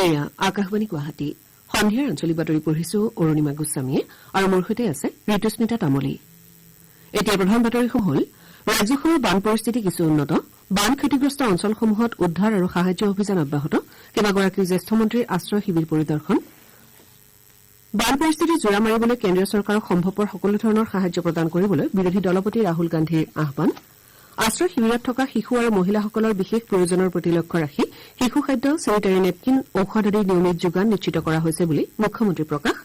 এয়া আকাশবাণী গুৱাহাটী সন্ধিয়াৰ আঞ্চলিক বাতৰি পঢ়িছো অৰুণিমা গোস্বামীয়ে আৰু মোৰ সৈতে আছে ঋতুস্মিতা তামলী। এতিয়া প্ৰধান বাতৰিসমূহ হ'ল ৰাজ্যখনৰ বান পৰিস্থিতি কিছু উন্নত, বান ক্ষতিগ্ৰস্ত অঞ্চলসমূহত উদ্ধাৰ আৰু সাহায্য অভিযান অব্যাহত, কেইবাগৰাকী জ্যেষ্ঠ মন্ত্ৰীৰ আশ্ৰয় শিবিৰ পৰিদৰ্শন, বান পৰিস্থিতি জোৰা মাৰিবলৈ কেন্দ্ৰীয় চৰকাৰক সম্ভৱপৰ সকলো ধৰণৰ সাহায্য প্ৰদান কৰিবলৈ বিৰোধী দলপতি ৰাহুল গান্ধীৰ আহান, আশ্ৰয় শিবিৰত থকা শিশু আৰু মহিলাসকলৰ বিশেষ প্ৰয়োজনৰ প্ৰতি লক্ষ্য ৰাখি শিশু খাদ্য, ছেনিটাৰী নেপকিন, ঔষধ আদিৰ নিয়মিত যোগান নিশ্চিত কৰা হৈছে বুলি মুখ্যমন্ত্ৰী প্ৰকাশ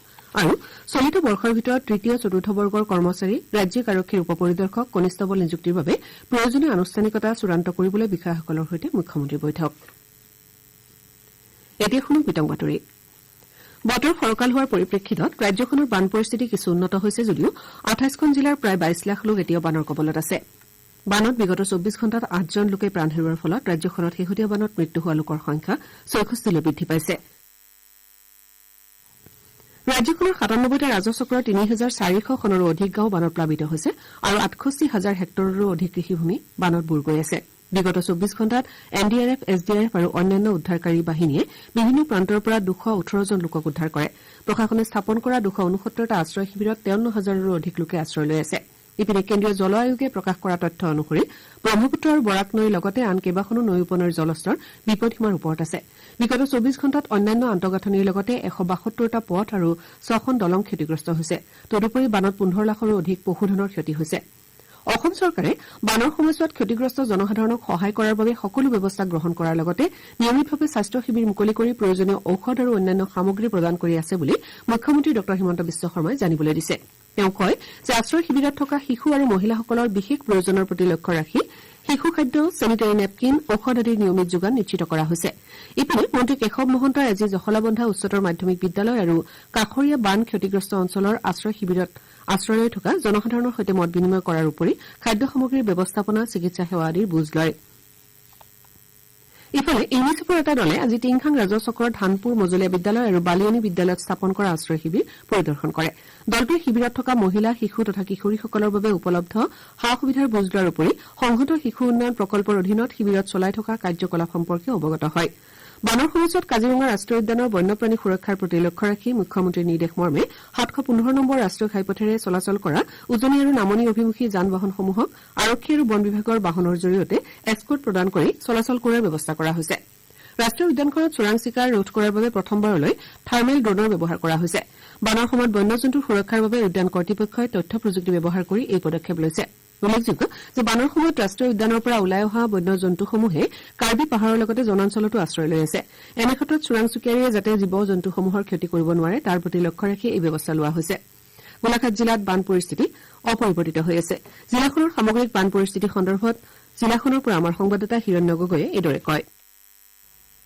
আৰু চলিত বৰ্ষৰ ভিতৰত তৃতীয় চতুৰ্থ বৰ্গৰ কৰ্মচাৰী ৰাজ্যিক আৰক্ষীৰ উপ পৰিদৰ্শক কনিষ্টবল নিযুক্তিৰ বাবে প্ৰয়োজনীয় আনুষ্ঠানিকতা চূড়ান্ত কৰিবলৈ বিষয়াসকলৰ সৈতে মুখ্যমন্ত্ৰীৰ বৈঠক। এতিয়া শুনো বিতং বাতৰি। বতৰ ফৰকাল হোৱাৰ পৰিপ্ৰেক্ষিতত ৰাজ্যখনৰ বান পৰিস্থিতি কিছু উন্নত হৈছে যদিও ২৮খন জিলাৰ প্ৰায় ২২ লাখ লোক এতিয়াও বানৰ কবলত আছে। বানত বিগত ২৪ ঘণ্টাত ৮জন লোকে প্ৰাণ হেৰুওৱাৰ ফলত ৰাজ্যখনত শেহতীয়া বানত মৃত্যু হোৱা লোকৰ সংখ্যা ৬৬লৈ বৃদ্ধি পাইছে। ৰাজ্যখনৰ ৯৭টা ৰাজচক্ৰৰ ৩,৪০০ খনৰো অধিক গাঁও বানত প্লাবিত হৈছে আৰু ৬৮,০০০ হেক্টৰৰো অধিক কৃষিভূমি বানত বুৰ গৈ আছে। বিগত ২৪ ঘণ্টাত এনডিআৰএফ, এছডিআৰএফ আৰু অন্যান্য উদ্ধাৰকাৰী বাহিনীয়ে বিভিন্ন প্ৰান্তৰ পৰা ২১৮জন লোকক উদ্ধাৰ কৰে। প্ৰশাসনে স্থাপন কৰা ২৬৯টা আশ্ৰয় শিবিৰত ৫৩,০০০ৰো অধিক লোকে আশ্ৰয় লৈ আছে। ইপিনে কেন্দ্ৰীয় জল আয়োগে প্ৰকাশ কৰা তথ্য অনুসৰি ব্ৰহ্মপুত্ৰ আৰু বৰাক নৈৰ লগতে আন কেইবাখনো নৈ উপনৈৰ জলস্তৰ বিপদসীমাৰ ওপৰত আছে। বিগত ২৪ ঘণ্টাত অন্যান্য আন্তঃগাঁথনিৰ লগতে ১৭২টা পথ আৰু ৬খন দলং ক্ষতিগ্ৰস্ত হৈছে। তদুপৰি বানত ১৫ লাখৰো অধিক পশুধনৰ ক্ষতি হৈছে। অসম চৰকাৰে বানৰ সময়ছোৱাত ক্ষতিগ্ৰস্ত জনসাধাৰণক সহায় কৰাৰ বাবে সকলো ব্যৱস্থা গ্ৰহণ কৰাৰ লগতে নিয়মিতভাৱে স্বাস্থ্য শিবিৰ মুকলি কৰি প্ৰয়োজনীয় ঔষধ আৰু অন্যান্য সামগ্ৰী প্ৰদান কৰি আছে বুলি মুখ্যমন্ত্ৰী ড হিমন্ত বিশ্ব শৰ্মাই জানিবলৈ দিছে। তেওঁ কয় যে আশ্ৰয় শিবিৰত থকা শিশু আৰু মহিলাসকলৰ বিশেষ প্ৰয়োজনৰ প্ৰতি লক্ষ্য ৰাখি শিশু খাদ্য, ছেনিটাৰী নেপকিন, ঔষধ আদিৰ নিয়মিত যোগান নিশ্চিত কৰা হৈছে। ইপিনে মন্ত্ৰী কেশৱ মহন্তই আজি জখলাবন্ধা উচ্চতৰ মাধ্যমিক বিদ্যালয় আৰু কাষৰীয়া বান ক্ষতিগ্ৰস্ত অঞ্চলৰ আশ্ৰয় শিবিৰত আশ্ৰয় লৈ থকা জনসাধাৰণৰ সৈতে মত বিনিময় কৰাৰ উপৰি খাদ্য সামগ্ৰীৰ ব্যৱস্থাপনা, চিকিৎসা সেৱা আদিৰ বুজ লয়। ইফালে ইউনিচেফৰ এটা দলে আজি টিংখাং ৰাজচক্ৰৰ ধানপুৰ মজলীয়া বিদ্যালয় আৰু বালিয়নী বিদ্যালয়ত স্থাপন কৰা আশ্ৰয় শিবিৰ পৰিদৰ্শন কৰে। দলটোৱে শিবিৰত থকা মহিলা, শিশু তথা কিশোৰীসকলৰ বাবে উপলব্ধ সা সুবিধাৰ বুজ লোৱাৰ উপৰি সংহত শিশু উন্নয়ন প্ৰকল্পৰ অধীনত শিবিৰত চলাই থকা কাৰ্যকলাপ সম্পৰ্কে অৱগত হয়। বানৰ সময়ছোৱাত কাজিৰঙা ৰাষ্ট্ৰীয় উদ্যানৰ বন্যপ্ৰাণী সুৰক্ষাৰ প্ৰতি লক্ষ্য ৰাখি মুখ্যমন্ত্ৰীৰ নিৰ্দেশ মৰ্মে ৭১৫ নম্বৰ ৰাষ্ট্ৰীয় ঘাইপথেৰে চলাচল কৰা উজনি আৰু নামনি অভিমুখী যান বাহনসমূহক আৰক্ষী আৰু বন বিভাগৰ বাহনৰ জৰিয়তে এস্কৰ্ট প্ৰদান কৰি চলাচল কৰাৰ ব্যৱস্থা কৰা হৈছে। ৰাষ্ট্ৰীয় উদ্যানখনত চোৰাং চিকাৰ ৰোধ কৰাৰ বাবে প্ৰথমবাৰলৈ থাৰ্মেল ড্ৰোনৰ ব্যৱহাৰ কৰা হৈছে। বানৰ সময়ত বন্যজন্তুৰ সুৰক্ষাৰ বাবে উদ্যান কৰ্তৃপক্ষই তথ্য প্ৰযুক্তি ব্যৱহাৰ কৰি এই পদক্ষেপ লৈছে। উল্লেখযোগ্য যে বানৰ সময়ত ৰাষ্ট্ৰীয় উদ্যানৰ পৰা ওলাই অহা বন্যজন্তুসমূহে কাৰ্বি পাহাৰৰ লগতে জনাঞ্চলতো আশ্ৰয় লৈ আছে। এনে ক্ষেত্ৰত চোৰাং চিকাৰীয়ে যাতে জীৱ জন্তুসমূহৰ ক্ষতি কৰিব নোৱাৰে তাৰ প্ৰতি লক্ষ্য ৰাখি এই ব্যৱস্থা লোৱা হৈছে। গোলাঘাট জিলাত বান পৰিস্থিতি অপৰিৱৰ্তিত হৈ আছে। জিলাখনৰ সামগ্ৰিক বান পৰিস্থিতি সন্দৰ্ভত জিলাখনৰ পৰা আমাৰ সংবাদদাতা হিৰণ্য গগৈয়ে এইদৰে কয়।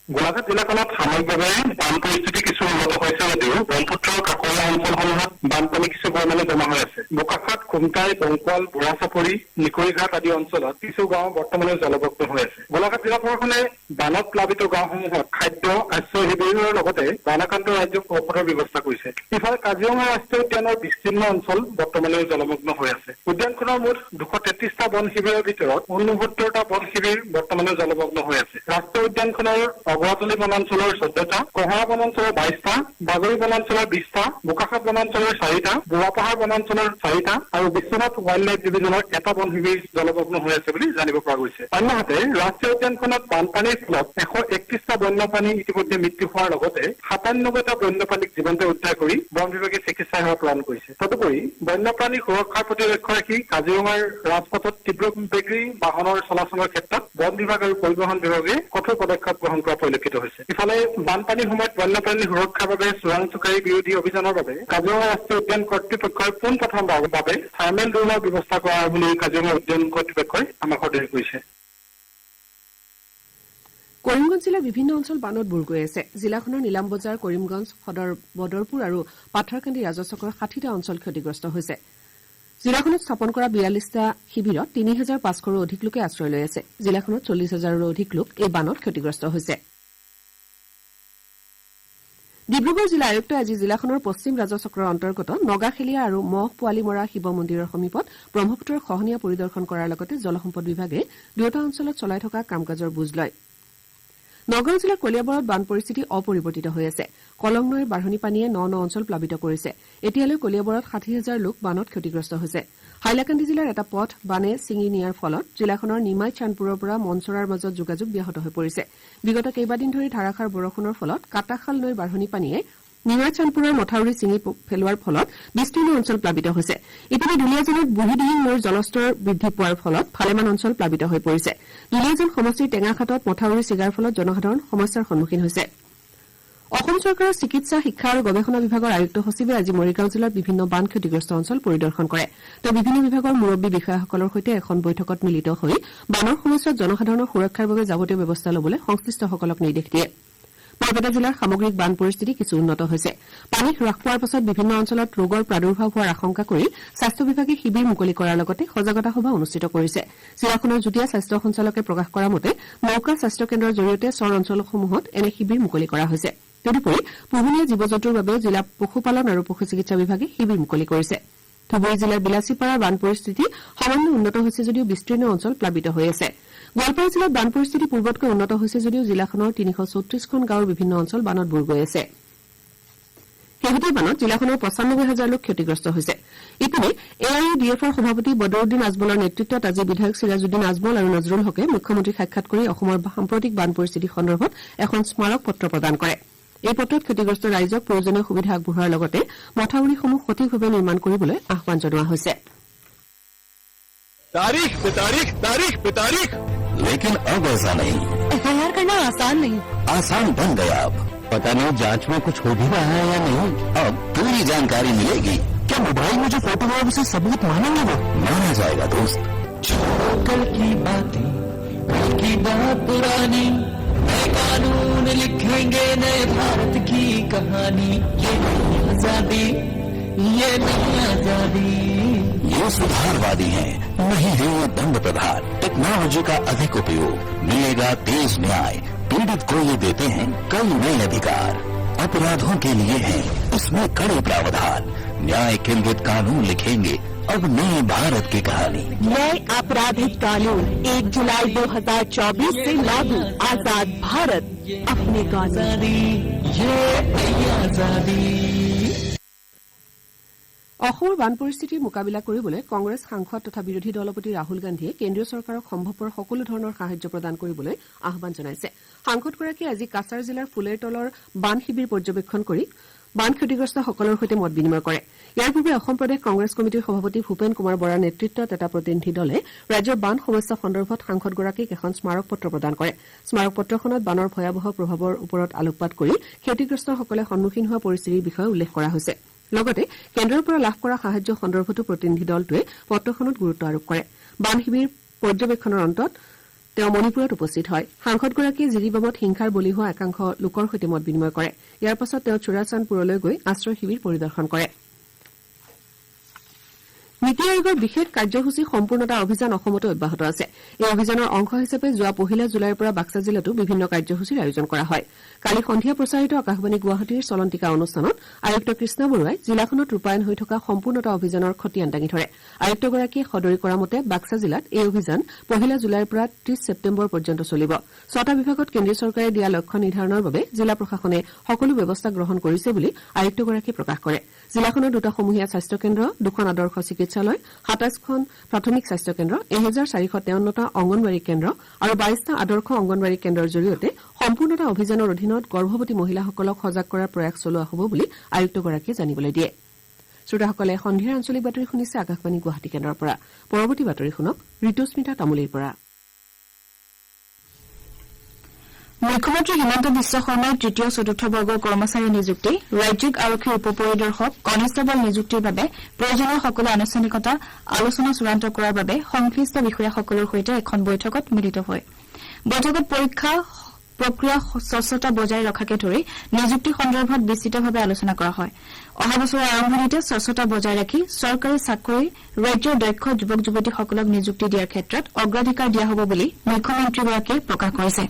গোলাঘাট জিলাখনত সাময়িকভাৱে বান পৰিস্থিতি কিছু উন্নত হৈছে যদিও ব্ৰহ্মপুত্ৰৰ কাষৰীয়া অঞ্চলসমূহত বানপানী কিছু পৰিমাণে জমা হৈ আছে। বোকাখাট, খুমটাই, বংকল, বুঢ়াচাপৰি, নিকৰিঘাট আদি অঞ্চলত কিছু গাঁও বৰ্তমানে জলমগ্ন হৈ আছে। গোলাঘাট জিলা প্ৰশাসনে বানত প্লাবিত গাঁওসমূহত খাদ্য, আশ্ৰয় শিবিৰৰ লগতে বানাক্ৰান্ত ৰাজ্যক ঔষধৰ ব্যৱস্থা কৰিছে। ইফালে কাজিৰঙা ৰাষ্ট্ৰীয় উদ্যানৰ বিস্তীৰ্ণ অঞ্চল বৰ্তমানে জলমগ্ন হৈ আছে। উদ্যানখনৰ মুঠ ২৩৩টা বন শিবিৰৰ ভিতৰত ৬৯টা বন শিবিৰ বৰ্তমানে জলমগ্ন হৈ আছে। ৰাষ্ট্ৰীয় উদ্যানখনৰ অগৰাতলী বনাঞ্চলৰ ১৪টা, কহৰা বনাঞ্চলৰ ২২টা, বাগৰি বনাঞ্চলৰ ২০টা, বোকাখাট বনাঞ্চলৰ ৪টা, বুঢ়াপাহাৰ বনাঞ্চলৰ ৪টা আৰু বিশ্বনাথ ৱাইল্ড লাইফ ডিভিজনৰ এটা বন শিবিৰ জলমগ্ন হৈ আছে বুলি জানিব পৰা গৈছে। অন্যহাতে ৰাষ্ট্ৰীয় উদ্যানখনত বানপানীৰ ফলত ১৩১টা বন্যপ্ৰাণী ইতিমধ্যে মৃত্যু হোৱাৰ লগতে ৯৭টা বন্যপ্ৰাণীক জীৱন্ত উদ্ধাৰ কৰি বন বিভাগে চিকিৎসা সেৱা প্ৰদান কৰিছে। তদুপৰি বন্যপ্ৰাণী সুৰক্ষাৰ প্ৰতি লক্ষ্য ৰাখি কাজিৰঙাৰ ৰাজপথত তীব্ৰ বেগী বাহনৰ চলাচলৰ ক্ষেত্ৰত বন বিভাগ আৰু পৰিবহণ বিভাগে কঠোৰ পদক্ষেপ গ্ৰহণ কৰা পৰিলক্ষিত হৈছে। ইফালে বানপানীৰ সময়ত বন্যপ্ৰাণী সুৰক্ষাৰ বাবে চোৰাং চিকাৰী বিৰোধী অভিযানৰ বাবে কাজিৰঙা ৰাষ্ট্ৰীয় উদ্যান কৰ্তৃপক্ষই পোনপ্ৰথমবাৰৰ বাবে থাৰ্মেল ড্ৰোনৰ ব্যৱস্থা কৰা বুলি কাজিৰঙা উদ্যান কৰ্তৃপক্ষই আমাক সদৰি কৰিছে। কৰিমগঞ্জ জিলাৰ বিভিন্ন অঞ্চল বানত বুৰ গৈ আছে। জিলাখনৰ নীলাম বজাৰ, কৰিমগঞ্জ, সদৰ বদৰপুৰ আৰু পাথাৰকান্দি ৰাজচক্ৰৰ ৬০টা অঞ্চল ক্ষতিগ্ৰস্ত হৈছে। জিলাখনত স্থাপন কৰা ৪২টা শিবিৰত ৩৫০০ৰো অধিক লোকে আশ্ৰয় লৈ আছে। জিলাখনত ৪০,০০০ৰো অধিক লোক এই বানত ক্ষতিগ্ৰস্ত হৈছে। ডিব্ৰুগড় জিলা আয়ুক্তই আজি জিলাখনৰ পশ্চিম ৰাজচক্ৰৰ অন্তৰ্গত নগাখেলীয়া আৰু মহ পোৱালি মৰা শিৱ মন্দিৰৰ সমীপত ব্ৰহ্মপুত্ৰৰ খহনীয়া পৰিদৰ্শন কৰাৰ লগতে জলসম্পদ বিভাগে দুয়োটা অঞ্চলত চলাই থকা কাম কাজৰ বুজ লয়। নগাঁও জিলাৰ কলিয়াবৰত বান পৰিস্থিতি অপৰিৱৰ্তিত হৈ আছে। কলং নৈৰ বাঢ়নী পানীয়ে ন অঞ্চল প্লাবিত কৰিছে। এতিয়ালৈ কলিয়াবৰত ৬০,০০০ লোক বানত ক্ষতিগ্ৰস্ত হৈছে। হাইলাকান্দি জিলাৰ এটা পথ বানে ছিঙি নিয়াৰ ফলত জিলাখনৰ নিমাই চান্দপুৰৰ পৰা মনচৰাৰ মাজত যোগাযোগ ব্যাহত হৈ পৰিছে। বিগত কেইবাদিন ধৰি ধাৰাসাৰ বৰষুণৰ ফলত কাটাখাল নৈৰ বাঢ়নী পানীয়ে নিমাই চান্দপুৰৰ মথাউৰি ছিঙি পেলোৱাৰ ফলত বিস্তীৰ্ণ অঞ্চল প্লাবিত হৈছে। ইপিনে দুলীয়াজানত বুঢ়ীদিহিং নৈৰ জলস্তৰ বৃদ্ধি পোৱাৰ ফলত ভালেমান অঞ্চল প্লাবিত হৈ পৰিছে। দুলীয়াজান সমষ্টিৰ টেঙাখাটত মথাউৰি ছিগাৰ ফলত জনসাধাৰণ সমস্যাৰ সন্মুখীন হৈছে। অসম চৰকাৰৰ চিকিৎসা শিক্ষা আৰু গৱেষণা বিভাগৰ আয়ুক্ত সচিবে আজি মৰিগাঁও জিলাৰ বিভিন্ন বান ক্ষতিগ্ৰস্ত অঞ্চল পৰিদৰ্শন কৰে। তেওঁ বিভিন্ন বিভাগৰ মুৰব্বী বিষয়াসকলৰ সৈতে এখন বৈঠকত মিলিত হৈ বানৰ সময়ছোৱাত জনসাধাৰণৰ সুৰক্ষাৰ বাবে যাৱতীয় ব্যৱস্থা ল'বলৈ সংশ্লিষ্টসকলক নিৰ্দেশ দিয়ে। বৰপেটা জিলাৰ সামগ্ৰিক বান পৰিস্থিতি কিছু উন্নত হৈছে। পানী হ্ৰাস পোৱাৰ পাছত বিভিন্ন অঞ্চলত ৰোগৰ প্ৰাদুৰ্ভাৱ হোৱাৰ আশংকা কৰি স্বাস্থ্য বিভাগে শিবিৰ মুকলি কৰাৰ লগতে সজাগতা সভা অনুষ্ঠিত কৰিছে। জিলাখনৰ যুটীয়া স্বাস্থ্য সঞ্চালকে প্ৰকাশ কৰা মতে নৌকা স্বাস্থ্য কেন্দ্ৰৰ জৰিয়তে চৰ অঞ্চলসমূহত এনে শিবিৰ মুকলি কৰা হৈছে। তদুপৰি পোহনীয়া জীৱ জন্তুৰ বাবেও জিলা পশুপালন আৰু পশু চিকিৎসা বিভাগে শিবিৰ মুকলি কৰিছে। ধুবুৰী জিলাৰ বিলাচীপাৰাৰ বান পৰিস্থিতি সামান্য উন্নত হৈছে যদিও বিস্তীৰ্ণ অঞ্চল প্লাবিত হৈ আছে। গোৱালপাৰা জিলাত বান পৰিস্থিতি পূৰ্বতকৈ উন্নত হৈছে যদিও জিলাখনৰ ৩৩৪খন গাঁৱৰ বিভিন্ন অঞ্চল বানত বুৰ গৈ আছে। শেহতীয়া বানত জিলাখনৰ ৯৫,০০০ লোক ক্ষতিগ্ৰস্ত হৈছে। ইপিনে AIUDFৰ সভাপতি বদৰুদ্দিন আজমলৰ নেতৃত্বত আজি বিধায়ক চিৰাজুদ্দিন আজমল আৰু নজৰুল হকে মুখ্যমন্ত্ৰীক সাক্ষাৎ কৰি অসমৰ সাম্প্ৰতিক বান পৰিস্থিতি সন্দৰ্ভত এখন স্মাৰক পত্ৰ প্ৰদান কৰে। এই পত্ৰত ক্ষতিগ্ৰস্ত ৰাইজক প্ৰয়োজনীয় সুবিধা আগবঢ়োৱাৰ লগতে মথাউৰিসমূহ সঠিকভাৱে নিৰ্মাণ কৰিবলৈ আহ্বান জনোৱা হৈছে। तारीख पे तारीख, तारीख पे तारीख। लेकिन अब ऐसा नहीं, FIR करना आसान नहीं। आसान बन गया अब। पता नहीं जांच में कुछ हो भी रहा है या नहीं। अब पूरी जानकारी मिलेगी। क्या मोबाइल में जो फोटो है उसे सबूत मानेंगे वो? माना जाएगा दोस्त। कल की बातें, कल की बात पुरानी, नए कानून लिखेंगे नए भारत की कहानी। ये नई आजादी, ये नई आजादी। ये सुधारवादी हैं, नहीं है ये दंड प्रधान। टेक्नोलॉजी का अधिक उपयोग, मिलेगा तेज न्याय। पीड़ित को ये देते हैं कई नए अधिकार। अपराधों के लिए हैं इसमें कड़े प्रावधान। न्याय केंद्रित कानून लिखेंगे अब नए भारत की कहानी। नए आपराधिक कानून 1 जुलाई 2024 से लागू। आजाद भारत अपने कानून। आजादी, ये नई आजादी। অসমৰ বান পৰিস্থিতিৰ মোকাবিলা কৰিবলৈ কংগ্ৰেছ সাংসদ তথা বিৰোধী দলপতি ৰাহুল গান্ধীয়ে কেন্দ্ৰীয় চৰকাৰক সম্ভৱপৰ সকলো ধৰণৰ সাহায্য প্ৰদান কৰিবলৈ আহ্বান জনাইছে। সাংসদগৰাকীয়ে আজি কাছাৰ জিলাৰ ফুলেৰতলৰ বান শিবিৰ পৰ্যবেক্ষণ কৰি বান ক্ষতিগ্ৰস্তসকলৰ সৈতে মত বিনিময় কৰে। ইয়াৰ পূৰ্বে অসম প্ৰদেশ কংগ্ৰেছ কমিটিৰ সভাপতি ভূপেন কুমাৰ বৰাৰ নেতৃত্বত এটা প্ৰতিনিধি দলে ৰাজ্যৰ বান সমস্যা সন্দৰ্ভত সাংসদগৰাকীক এখন স্মাৰক পত্ৰ প্ৰদান কৰে। স্মাৰক পত্ৰখনত বানৰ ভয়াৱহ প্ৰভাৱৰ ওপৰত আলোকপাত কৰি ক্ষতিগ্ৰস্তসকলে সন্মুখীন হোৱা পৰিস্থিতিৰ বিষয়ে উল্লেখ কৰা হৈছে। লগতে কেন্দ্ৰৰ পৰা লাভ কৰা সাহায্য সন্দৰ্ভতো প্ৰতিনিধি দলটোৱে পত্ৰখনত গুৰুত্ব আৰোপ কৰে। বান শিবিৰ পৰ্যবেক্ষণৰ অন্তত তেওঁ মণিপুৰত উপস্থিত হয়। সাংসদগৰাকীয়ে জিৰিবামত হিংসাৰ বলি হোৱা একাংশ লোকৰ সৈতে মত বিনিময় কৰে। ইয়াৰ পাছত তেওঁ চুৰাচান্দপুৰলৈ গৈ আশ্ৰয় শিবিৰ পৰিদৰ্শন কৰে। নীতি আয়োগৰ বিশেষ কাৰ্যসূচী সম্পূৰ্ণতা অভিযান অসমতো অব্যাহত আছে। এই অভিযানৰ অংশ হিচাপে যোৱা ১ জুলাইৰ পৰা বাক্সা জিলাতো বিভিন্ন কাৰ্যসূচীৰ আয়োজন কৰা হয়। কালি সন্ধিয়া প্ৰচাৰিত আকাশবাণী গুৱাহাটীৰ চলন্তিকা অনুষ্ঠানত আয়ুক্ত কৃষ্ণ বৰুৱাই জিলাখনত ৰূপায়ণ হৈ থকা সম্পূৰ্ণতা অভিযানৰ খতিয়ান দাঙি ধৰে। আয়ুক্তগৰাকীয়ে সদৰি কৰা মতে বাক্সা জিলাত এই অভিযান ১ জুলাইৰ পৰা ৩০ ছেপ্টেম্বৰ পৰ্যন্ত চলিব। ৬টা বিভাগত কেন্দ্ৰীয় চৰকাৰে দিয়া লক্ষ্য নিৰ্ধাৰণৰ বাবে জিলা প্ৰশাসনে সকলো ব্যৱস্থা গ্ৰহণ কৰিছে বুলি আয়ুক্তগৰাকীয়ে প্ৰকাশ কৰে। জিলাখনৰ 2টা সমূহীয়া স্বাস্থ্য কেন্দ্ৰ, 2খন আদৰ্শ চিকিৎসালয়, ২৭খন প্ৰাথমিক স্বাস্থ্য কেন্দ্ৰ, ১,৪৫৩টা অংগনৱাড়ী কেন্দ্ৰ আৰু ২২টা আদৰ্শ অংগনৱাড়ী কেন্দ্ৰৰ জৰিয়তে সম্পূৰ্ণতা অভিযানৰ অধীনত গৰ্ভৱতী মহিলাসকলক সজাগ কৰাৰ প্ৰয়াস চলোৱা হ'ব বুলি আয়ুক্তগৰাকীয়ে জানিবলৈ দিয়ে। শ্ৰোতাসকলে সন্ধিয়াৰ আঞ্চলিক বাতৰি শুনিছে আকাশবাণী গুৱাহাটী কেন্দ্ৰৰ পৰা। পৰৱৰ্তী বাতৰি শুনক ঋতুস্মিতা তামুলীৰ পৰা। মুখ্যমন্ত্ৰী হিমন্ত বিশ্ব শৰ্মাই তৃতীয় চতুৰ্থ বৰ্গৰ কৰ্মচাৰী নিযুক্তি, ৰাজ্যিক আৰক্ষীৰ উপ পৰিদৰ্শক, কনিষ্টেবল নিযুক্তিৰ বাবে প্ৰয়োজনীয় সকলো আনুষ্ঠানিকতা আলোচনা চূড়ান্ত কৰাৰ বাবে সংশ্লিষ্ট বিষয়াসকলৰ সৈতে এখন বৈঠকত মিলিত হয়। বৈঠকত পৰীক্ষা প্ৰক্ৰিয়া স্বচ্ছতা বজাই ৰখাকে ধৰি নিযুক্তি সন্দৰ্ভত বিস্তৃতভাৱে আলোচনা কৰা হয়। অহা বছৰৰ আৰম্ভণিতে স্বচ্ছতা বজাই ৰাখি চৰকাৰী চাকৰি ৰাজ্যৰ দক্ষ যুৱক যুৱতীসকলক নিযুক্তি দিয়াৰ ক্ষেত্ৰত অগ্ৰাধিকাৰ দিয়া হ'ব বুলি মুখ্যমন্ত্ৰীগৰাকীয়ে প্ৰকাশ কৰিছে।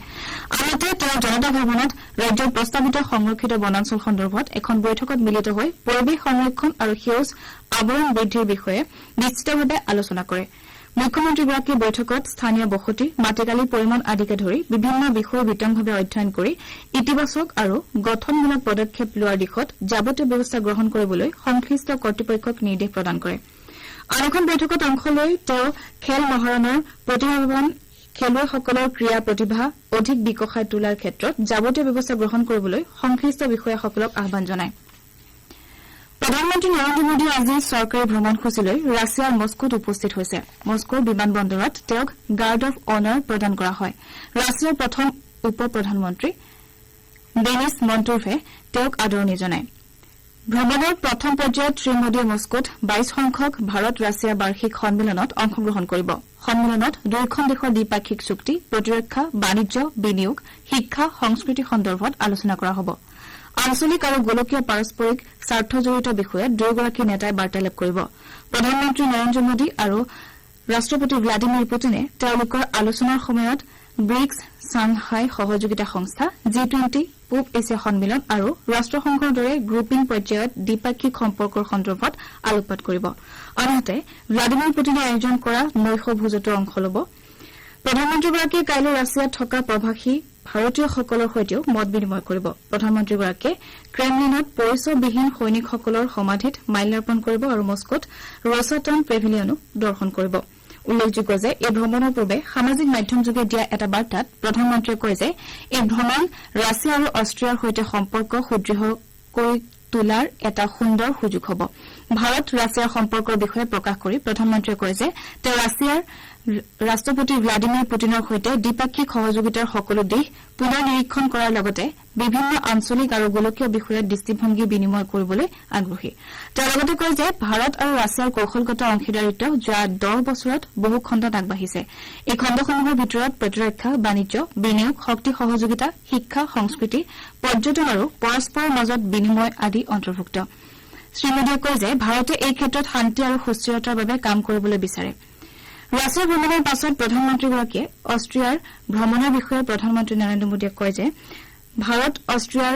আনহাতে তেওঁ জনতা ভৱনত ৰাজ্যৰ প্ৰস্তাৱিত সংৰক্ষিত বনাঞ্চল সন্দৰ্ভত এখন বৈঠকত মিলিত হৈ পৰিৱেশ সংৰক্ষণ আৰু সেউজ আৱৰণ বৃদ্ধিৰ বিষয়ে বিস্তৃতভাৱে আলোচনা কৰে। মুখ্যমন্ত্ৰীগৰাকীয়ে বৈঠকত স্থানীয় বসতি মাটিকালিৰ পৰিমাণ আদিকে ধৰি বিভিন্ন বিষয় বিতংভাৱে অধ্যয়ন কৰি ইতিবাচক আৰু গঠনমূলক পদক্ষেপ লোৱাৰ দিশত যাৱতীয় ব্যৱস্থা গ্ৰহণ কৰিবলৈ সংশ্লিষ্ট কৰ্তৃপক্ষক নিৰ্দেশ প্ৰদান কৰে। আন এখন বৈঠকত অংশ লৈ তেওঁ খেল মহাৰণৰ প্ৰতিভাৱান খেলুৱৈসকলৰ ক্ৰীড়া প্ৰতিভা অধিক বিকশাই তোলাৰ ক্ষেত্ৰত যাৱতীয় ব্যৱস্থা গ্ৰহণ কৰিবলৈ সংশ্লিষ্ট বিষয়াসকলক আহ্বান জনায়। প্ৰধানমন্ত্ৰী নৰেন্দ্ৰ মোদী আজি চৰকাৰী ভ্ৰমণসূচীলৈ ৰাছিয়াৰ মস্কোত উপস্থিত হৈছে। মস্কোৰ বিমান বন্দৰত তেওঁক গাৰ্ড অৱ অনাৰ প্ৰদান কৰা হয়। ৰাছিয়াৰ প্ৰথম উপ প্ৰধানমন্ত্ৰী ডেনিছ মন্টোভে তেওঁক আদৰণি জনায়। ভ্ৰমণৰ প্ৰথম পৰ্যায়ত শ্ৰীমোদীয়ে মস্কোত 22 সংখ্যক ভাৰত ৰাছিয়া বাৰ্ষিক সন্মিলনত অংশগ্ৰহণ কৰিব। সন্মিলনত দুয়োখন দেশৰ দ্বিপাক্ষিক চুক্তি, প্ৰতিৰক্ষা, বাণিজ্য, বিনিয়োগ, শিক্ষা, সংস্কৃতি সন্দৰ্ভত আলোচনা কৰা হ'ব। আঞ্চলিক আৰু গোলকীয় পাৰস্পৰিক স্বাৰ্থজড়িত বিষয়ত দুয়োগৰাকী নেতাই বাৰ্তালাপ কৰিব। প্ৰধানমন্ত্ৰী নৰেন্দ্ৰ মোদী আৰু ৰাষ্ট্ৰপতি ভ্লাডিমিৰ পুটিনে তেওঁলোকৰ আলোচনাৰ সময়ত ব্ৰিক্স, চাংহাই সহযোগিতা সংস্থা, G20, পূব এছিয়া সন্মিলন আৰু ৰাষ্ট্ৰসংঘৰ দৰে গ্ৰুপিং পৰ্যায়ত দ্বিপাক্ষিক সম্পৰ্কৰ সন্দৰ্ভত আলোকপাত কৰিব। আনহাতে ভ্লাডিমিৰ পুটিনে আয়োজন কৰা নৈশ ভোজতো অংশ ল'ব। প্ৰধানমন্ত্ৰীগৰাকীয়ে কাইলৈ ৰাছিয়াত থকা প্ৰৱাসী ভাৰতীয়সকলৰ সৈতেও মত বিনিময় কৰিব। প্ৰধানমন্ত্ৰীগৰাকীয়ে ক্ৰেমলিনত পৰিচয়বিহীন সৈনিকসকলৰ সমাধিত মাল্যাৰ্পণ কৰিব আৰু মস্কোত ৰছাটন পেভিলিয়নো দৰ্শন কৰিব। উল্লেখযোগ্য যে এই ভ্ৰমণৰ পূৰ্বে সামাজিক মাধ্যমযোগে দিয়া এটা বাৰ্তাত প্ৰধানমন্ত্ৰীয়ে কয় যে এই ভ্ৰমণ ৰাছিয়া আৰু অষ্ট্ৰিয়াৰ সৈতে সম্পৰ্ক সুদৃঢ় কৰি তোলাৰ এটা সুন্দৰ সুযোগ হ'ব। ভাৰত ৰাছিয়াৰ সম্পৰ্কৰ বিষয়ে প্ৰকাশ কৰি প্ৰধানমন্ত্ৰীয়ে কয় যে তেওঁ ৰাছিয়াৰ ৰাষ্ট্ৰপতি ভ্লাডিমিৰ পুটিনৰ সৈতে দ্বিপাক্ষিক সহযোগিতাৰ সকলো দিশ পুনৰ নিৰীক্ষণ কৰাৰ লগতে বিভিন্ন আঞ্চলিক আৰু গোলকীয় বিষয়ত দৃষ্টিভংগী বিনিময় কৰিবলৈ আগ্ৰহী। তেওঁ লগতে কয় যে ভাৰত আৰু ৰাছিয়াৰ কৌশলগত অংশীদাৰিত্ব যোৱা 10 বছৰত বহু খণ্ডত আগবাঢ়িছে। এই খণ্ডসমূহৰ ভিতৰত প্ৰতিৰক্ষা, বাণিজ্য, বিনিয়োগ, শক্তি সহযোগিতা, শিক্ষা, সংস্কৃতি, পৰ্যটন আৰু পৰস্পৰৰ মাজত বিনিময় আদি অন্তৰ্ভুক্ত। শ্ৰীমোদীয়ে কয় যে ভাৰতে এই ক্ষেত্ৰত শান্তি আৰু সুস্থিৰতাৰ বাবে কাম কৰিবলৈ বিচাৰে। ৰাছিয়া ভ্ৰমণৰ পাছত প্ৰধানমন্ত্ৰীগৰাকীয়ে অষ্ট্ৰিয়াৰ ভ্ৰমণৰ বিষয়ে প্ৰধানমন্ত্ৰী নৰেন্দ্ৰ মোদীয়ে কয় যে ভাৰত অষ্ট্ৰিয়াৰ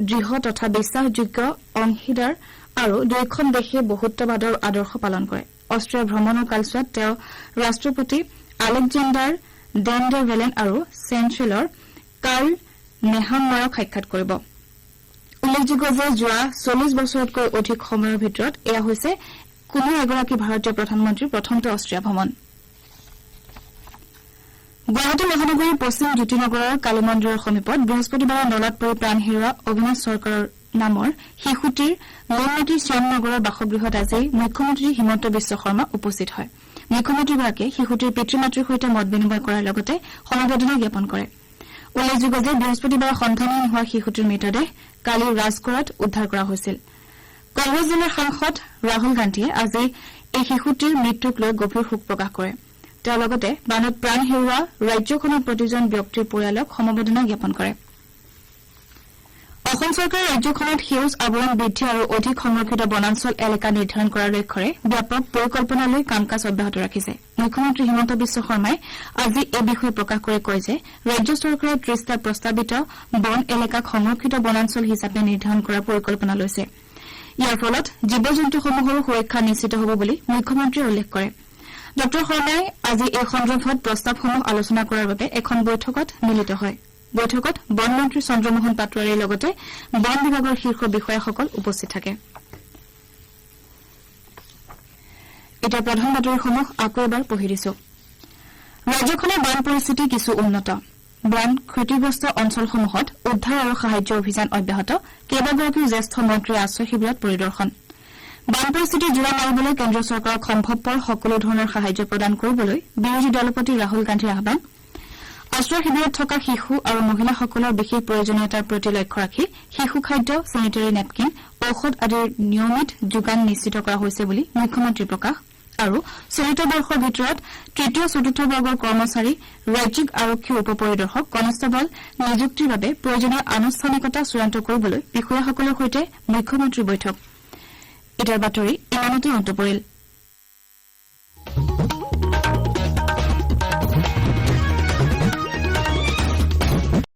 দৃঢ় তথা বিশ্বাসযোগ্য অংশীদাৰ আৰু দুয়োখন দেশে বহুত্ববাদৰ আদৰ্শ পালন কৰে। অষ্ট্ৰিয়াৰ ভ্ৰমণৰ কালছোৱাত তেওঁ ৰাষ্ট্ৰপতি আলেকজেণ্ডাৰ ডেন ডে ভেলেন আৰু চেঞ্চেলৰ কাৰ্ল নেহামমাৰক সাক্ষাৎ কৰিব। উল্লেখযোগ্য যে যোৱা 40 বছৰতকৈ অধিক সময়ৰ ভিতৰত এয়া হৈছে কোনো এগৰাকী ভাৰতীয় প্ৰধানমন্ত্ৰীৰ প্ৰথমটো অষ্ট্ৰিয়া ভ্ৰমণ। গুৱাহাটী মহানগৰীৰ পশ্চিম জ্যোতিনগৰৰ কালী মন্দিৰৰ সমীপত বৃহস্পতিবাৰে নলাত পৰি প্ৰাণ হেৰুওৱা অবিনাশ চৰকাৰৰ নামৰ শিশুটিৰ নুনমাটিৰ শ্যামনগৰৰ বাসগৃহত আজি মুখ্যমন্ত্ৰী হিমন্ত বিশ্ব শৰ্মা উপস্থিত হয়। মুখ্যমন্ত্ৰীগৰাকীয়ে শিশুটিৰ পিতৃ মাতৃৰ সৈতে মত বিনিময় কৰাৰ লগতে সমবেদনা জ্ঞাপন কৰে। উল্লেখযোগ্য যে বৃহস্পতিবাৰে সন্ধানহীন হোৱা শিশুটিৰ মৃতদেহ কালি ৰাজগড়ত উদ্ধাৰ কৰা হৈছিল। কংগ্ৰেছ দলৰ সাংসদ ৰাহুল গান্ধীয়ে আজি এই শিশুটিৰ মৃত্যুক লৈ গভীৰ শোক প্ৰকাশ কৰে। তেওঁ লগতে বানত প্ৰাণ হেৰুওৱা ৰাজ্যখনৰ প্ৰতিজন ব্যক্তিৰ পৰিয়ালক সমবেদনা জ্ঞাপন কৰে। অসম চৰকাৰে ৰাজ্যখনত সেউজ আৱৰণ বৃদ্ধি আৰু অধিক সংৰক্ষিত বনাঞ্চল এলেকা নিৰ্ধাৰণ কৰাৰ লক্ষ্যৰে ব্যাপক পৰিকল্পনা লৈ কাম কাজ অব্যাহত ৰাখিছে। মুখ্যমন্ত্ৰী হিমন্ত বিশ্ব শৰ্মাই আজি এই বিষয়ে প্ৰকাশ কৰি কয় যে ৰাজ্য চৰকাৰে 30টা প্ৰস্তাৱিত বন এলেকাক সংৰক্ষিত বনাঞ্চল হিচাপে নিৰ্ধাৰণ কৰাৰ পৰিকল্পনা লৈছে। ইয়াৰ ফলত জীৱ জন্তুসমূহৰো সুৰক্ষা নিশ্চিত হ'ব বুলি মুখ্যমন্ত্ৰীয়ে উল্লেখ কৰে। ড শৰ্মাই আজি এই সন্দৰ্ভত প্ৰস্তাৱসমূহ আলোচনা কৰাৰ বাবে এখন বৈঠকত মিলিত হয়। বৈঠকত বন মন্ত্ৰী চন্দ্ৰমোহন পাটোৱাৰীৰ লগতে বন বিভাগৰ শীৰ্ষ বিষয়াসকল উপস্থিত থাকে। এতিয়া প্ৰধান বাতৰিসমূহ আকৌ এবাৰ পঢ়ি দিছো। ৰাজ্যখনৰ বান পৰিস্থিতি কিছু উন্নত। বান ক্ষতিগ্ৰস্ত অঞ্চলসমূহত উদ্ধাৰ আৰু সাহায্য অভিযান অব্যাহত। কেইবাগৰাকীও জ্যেষ্ঠ মন্ত্ৰীৰ আশ্ৰয় শিবিৰত পৰিদৰ্শন। বান পৰিস্থিতি জোৰা মাৰিবলৈ কেন্দ্ৰীয় চৰকাৰক সম্ভৱপৰ সকলো ধৰণৰ সাহায্য প্ৰদান কৰিবলৈ বিৰোধী দলপতি ৰাহুল গান্ধীৰ আহ্বান। আশ্ৰয় শিবিৰত থকা শিশু আৰু মহিলাসকলৰ বিশেষ প্ৰয়োজনীয়তাৰ প্ৰতি লক্ষ্য ৰাখি শিশু খাদ্য, চেনিটেৰী নেপকিন, ঔষধ আদিৰ নিয়মিত যোগান নিশ্চিত কৰা হৈছে বুলি মুখ্যমন্ত্ৰীৰ প্ৰকাশ। আৰু চলিত বৰ্ষৰ ভিতৰত তৃতীয় চতুৰ্থ বৰ্গৰ কৰ্মচাৰী, ৰাজ্যিক আৰক্ষী উপ পৰিদৰ্শক, কনিষ্টবল নিযুক্তিৰ বাবে প্ৰয়োজনীয় আনুষ্ঠানিকতা চূড়ান্ত কৰিবলৈ বিষয়াসকলৰ সৈতে মুখ্যমন্ত্ৰীৰ বৈঠক। এটাৰ বাতৰি ইমানতে অন্ত পৰিল।